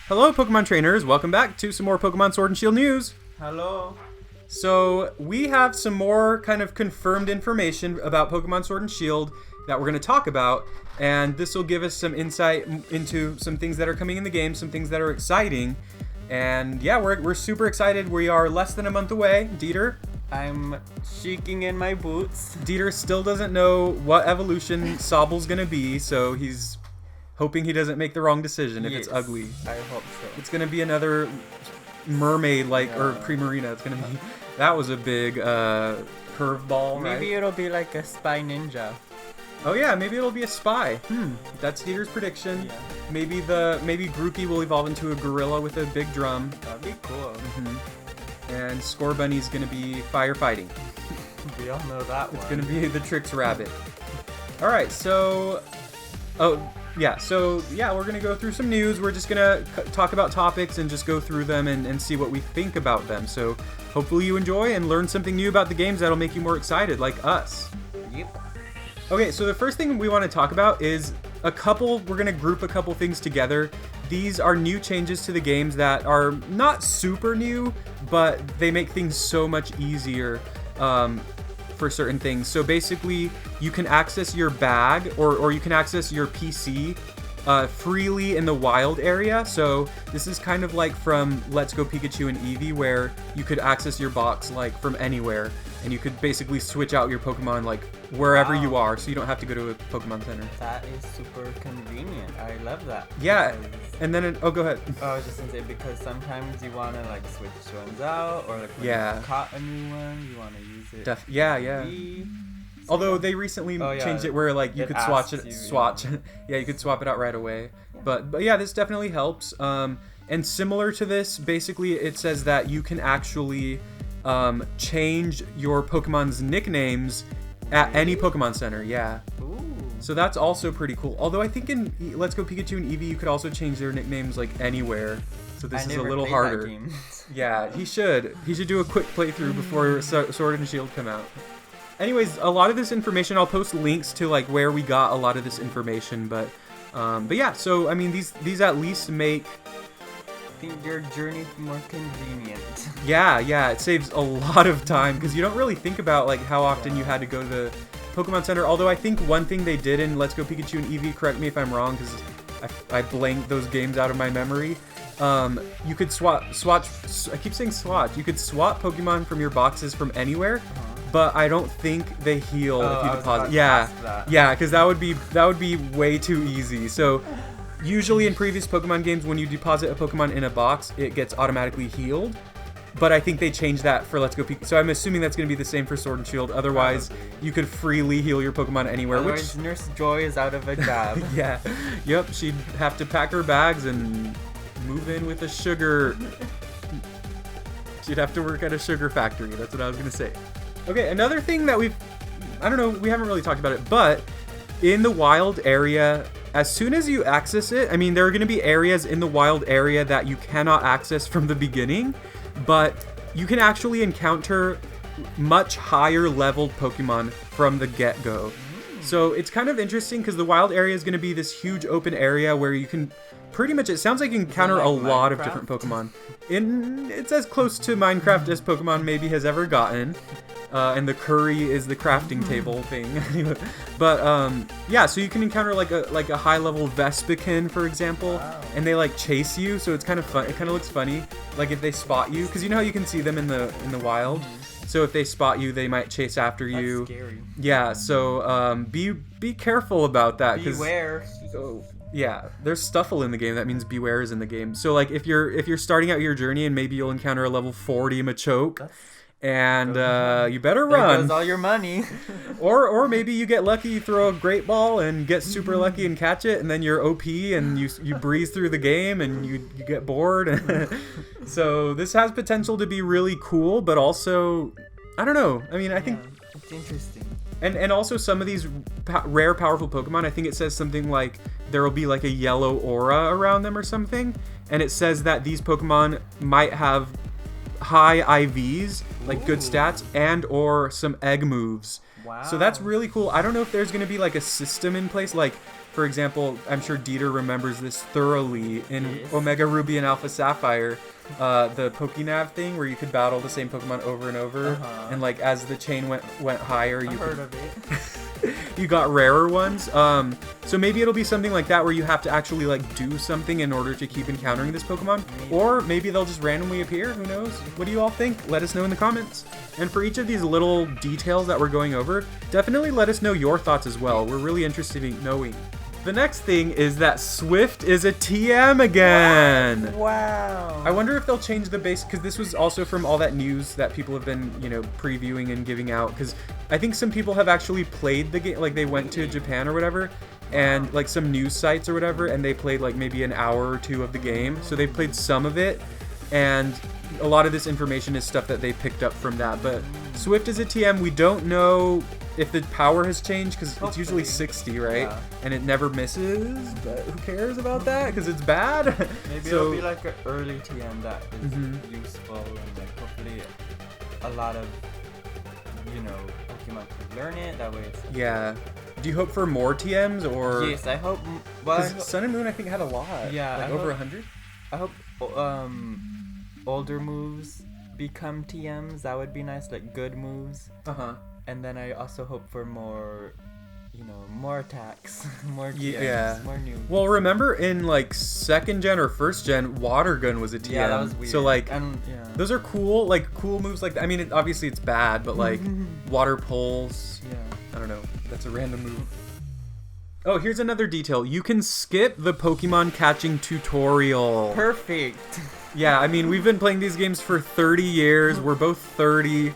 Hello, Pokemon trainers. Welcome back to some more Pokemon Sword and Shield news. Hello. So we have some more kind of confirmed information about Pokemon Sword and Shield that we're going to talk about, and this will give us some insight into some things that are coming in the game, some things that are exciting, and yeah, we're super excited. We are less than a month away. Dieter? I'm shaking in my boots. Dieter still doesn't know what evolution Sobble's going to be, so he's hoping he doesn't make the wrong decision if it's ugly. I hope so. It's going to be another mermaid-like, or Primarina. It's going to be... That was a big curveball, right? Maybe it'll be like a spy ninja. Oh yeah, maybe it'll be a spy. That's Dieter's prediction. Yeah. Maybe Grookey will evolve into a gorilla with a big drum. That'd be cool. And Scorbunny's going to be firefighting. We all know that one. It's going to be the Tricks Rabbit. Alright, so... we're going to go through some news. We're just going to talk about topics and just go through them and see what we think about them. So hopefully you enjoy and learn something new about the games that'll make you more excited, like us. Yep. Okay, so the first thing we want to talk about is we're going to group a couple things together. These are new changes to the games that are not super new, but they make things so much easier for certain things. So basically, you can access your bag or you can access your PC freely in the wild area. So this is kind of like from Let's Go Pikachu and Eevee, where you could access your box like from anywhere, and you could basically switch out your Pokemon like wherever you are, so you don't have to go to a Pokemon Center. That is super convenient. I love that. Yeah, and then go ahead. I was just gonna say, because sometimes you wanna like switch ones out, or like when you caught a new one, you wanna use it. Yeah. Although they recently changed it where like you could swatch. Yeah, you could swap it out right away. But yeah, this definitely helps. And similar to this, basically it says that you can actually change your Pokemon's nicknames at any Pokemon Center. Yeah. Ooh. So that's also pretty cool. Although I think in Let's Go Pikachu and Eevee, you could also change their nicknames like anywhere. So this is a little harder. Yeah, he should do a quick playthrough before Sword and Shield come out. Anyways, a lot of this information, I'll post links to like where we got a lot of this information, but yeah. So I mean, these at least make your journey more convenient. Yeah, it saves a lot of time because you don't really think about like how often you had to go to the Pokemon Center. Although I think one thing they did in Let's Go Pikachu and Eevee, correct me if I'm wrong, because I blanked those games out of my memory. You could swatch. I keep saying swatch. You could swap Pokemon from your boxes from anywhere. But I don't think they heal if you deposit. Yeah, because that would be way too easy. So usually in previous Pokemon games, when you deposit a Pokemon in a box, it gets automatically healed. But I think they changed that for Let's Go Pikachu. So I'm assuming that's going to be the same for Sword and Shield. Otherwise, you could freely heal your Pokemon anywhere. Otherwise, Nurse Joy is out of a job. Yeah. Yep. She'd have to pack her bags and move in with a sugar. She'd have to work at a sugar factory. That's what I was going to say. Okay, another thing that we haven't really talked about it, but in the wild area, as soon as you access it, I mean, there are going to be areas in the wild area that you cannot access from the beginning, but you can actually encounter much higher leveled Pokemon from the get-go. So it's kind of interesting because the wild area is going to be this huge open area where you can pretty much, it sounds like you can encounter a lot of different Pokemon. It's as close to Minecraft as Pokemon maybe has ever gotten. And the curry is the crafting table thing. But yeah, so you can encounter like a high level Vespiquen, for example, and they like chase you. So it's kind of fun. It kind of looks funny, like if they spot you, because you know how you can see them in the wild. So if they spot you, they might chase after you. That's scary. Yeah. So be careful about that. Beware. Yeah, there's Stuffle in the game. That means Beware is in the game. So like if you're starting out your journey and maybe you'll encounter a level 40 Machoke. And you better run. There goes all your money. or maybe you get lucky, you throw a great ball and get super lucky and catch it, and then you're OP and you breeze through the game and you get bored. So this has potential to be really cool, but also, I don't know. I mean, I think it's interesting. And also some of these rare, powerful Pokemon, I think it says something like there will be like a yellow aura around them or something, and it says that these Pokemon might have high IVs, like good stats, and or some egg moves. Wow. So that's really cool. I don't know if there's going to be like a system in place, like For example, I'm sure Dieter remembers this thoroughly in Yes. Omega Ruby and Alpha Sapphire, the Pokénav thing where you could battle the same Pokemon over and over, and like as the chain went higher, I've heard of it. you got rarer ones. So maybe it'll be something like that where you have to actually like do something in order to keep encountering this Pokemon, or maybe they'll just randomly appear. Who knows? What do you all think? Let us know in the comments. And for each of these little details that we're going over, definitely let us know your thoughts as well. We're really interested in knowing. The next thing is that Swift is a TM again. Wow. I wonder if they'll change the base, because this was also from all that news that people have been, previewing and giving out. Because I think some people have actually played the game, like they went to Japan or whatever, and like some news sites or whatever, and they played like maybe an hour or two of the game. So they played some of it, and a lot of this information is stuff that they picked up from that. But Swift is a TM. We don't know if the power has changed, because it's usually 60, right? Yeah. And it never misses, but who cares about that? Because it's bad. Maybe it'll be like an early TM that is useful, and like hopefully a lot of, Pokemon can learn it. That way it's... Yeah. Do you hope for more TMs, or... Yes, I hope... Well, Sun and Moon, I think, had a lot. Yeah. Like over 100? I hope older moves become TMs. That would be nice, like good moves. Uh-huh. And then I also hope for more, more attacks, more TMs, Yeah. more new. Well, remember in like 2nd gen or 1st gen, Water Gun was a TM. Yeah, that was weird. So like, and, those are cool, like cool moves like that. I mean, obviously it's bad, but like Water Pulse. Yeah. I don't know. That's a random move. Oh, here's another detail. You can skip the Pokemon catching tutorial. Perfect. Yeah, I mean, we've been playing these games for 30 years. We're both 30.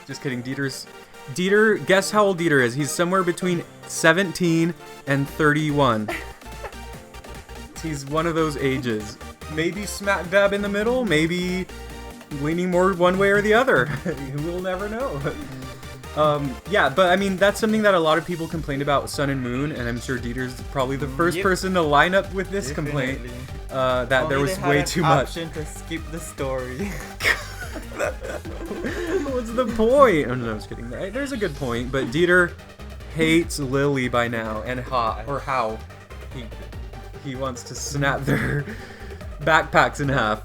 Just kidding. Dieter, guess how old Dieter is? He's somewhere between 17 and 31. He's one of those ages. Maybe smack dab in the middle, maybe leaning more one way or the other. We'll never know. Yeah, but I mean, that's something that a lot of people complained about Sun and Moon, and I'm sure Dieter's probably the first person to line up with this complaint. That Only there was they had way an too much. option to skip the story. What's the point? Oh, no, I was kidding. There's a good point, but Dieter hates Lily by now, and how he wants to snap their backpacks in half.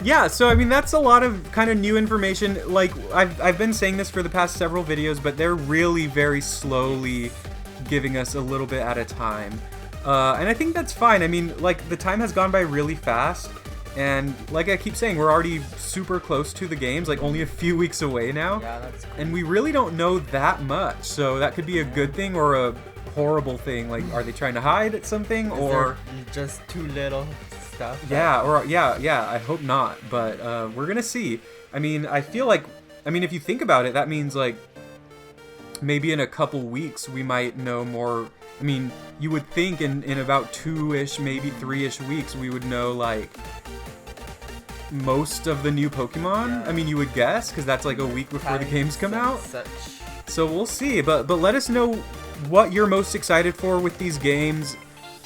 Yeah, so I mean, that's a lot of kind of new information. Like I've been saying this for the past several videos, but they're really very slowly giving us a little bit at a time, and I think that's fine. I mean, like, the time has gone by really fast. And like I keep saying, we're already super close to the games, like only a few weeks away now. Yeah, that's cool. And we really don't know that much. So that could be a good thing or a horrible thing. Like, are they trying to hide something, or just too little stuff? Yeah, I hope not. But we're gonna see. I mean, I feel like, if you think about it, that means like maybe in a couple weeks we might know more. I mean, you would think in about 2-ish, maybe 3-ish weeks we would know like most of the new Pokemon. Yeah. I mean, you would guess, because that's like a week before the games come out. Such. So we'll see. But let us know what you're most excited for with these games,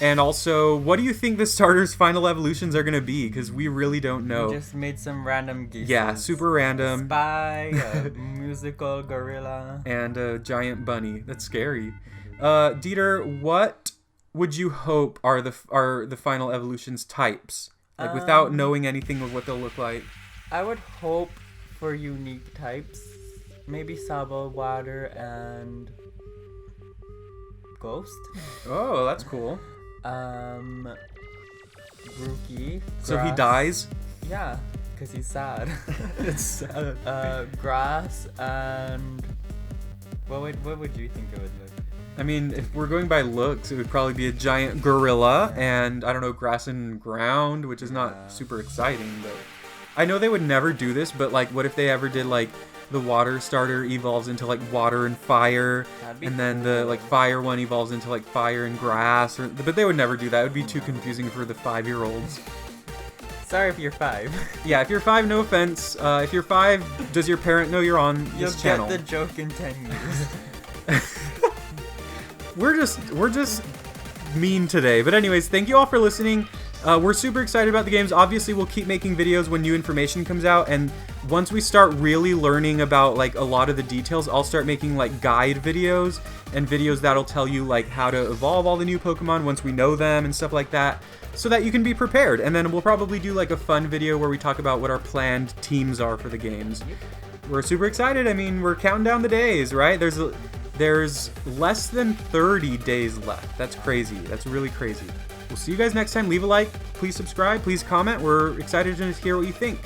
and also what do you think the starters' final evolutions are gonna be? Because we really don't know. We just made some random guesses. Yeah, super random. Spy, a musical gorilla, and a giant bunny. That's scary. Dieter, what would you hope are the final evolutions types? Like, without knowing anything of what they'll look like. I would hope for unique types. Maybe Sabo, Water, and Ghost. Oh, that's cool. Rookie. So he Grass. dies? Yeah, because he's sad. It's sad. Grass and... What would you think it would look? I mean, if we're going by looks, it would probably be a giant gorilla and, I don't know, grass and ground, which is not super exciting, but I know they would never do this, but like, what if they ever did like the water starter evolves into like water and fire, and then the like fire one evolves into like fire and grass, but they would never do that. It would be too confusing for the 5-year-olds. Sorry if you're 5. Yeah, if you're 5, no offense. If you're 5, does your parent know you're on this channel? You'll get the joke in 10 years. We're just mean today. But anyways, thank you all for listening. We're super excited about the games. Obviously, we'll keep making videos when new information comes out, and once we start really learning about like a lot of the details, I'll start making like guide videos and videos that'll tell you like how to evolve all the new Pokemon once we know them and stuff like that, so that you can be prepared. And then we'll probably do like a fun video where we talk about what our planned teams are for the games. We're super excited. I mean, we're counting down the days, right? There's less than 30 days left. That's crazy. That's really crazy. We'll see you guys next time. Leave a like. Please subscribe. Please comment. We're excited to hear what you think.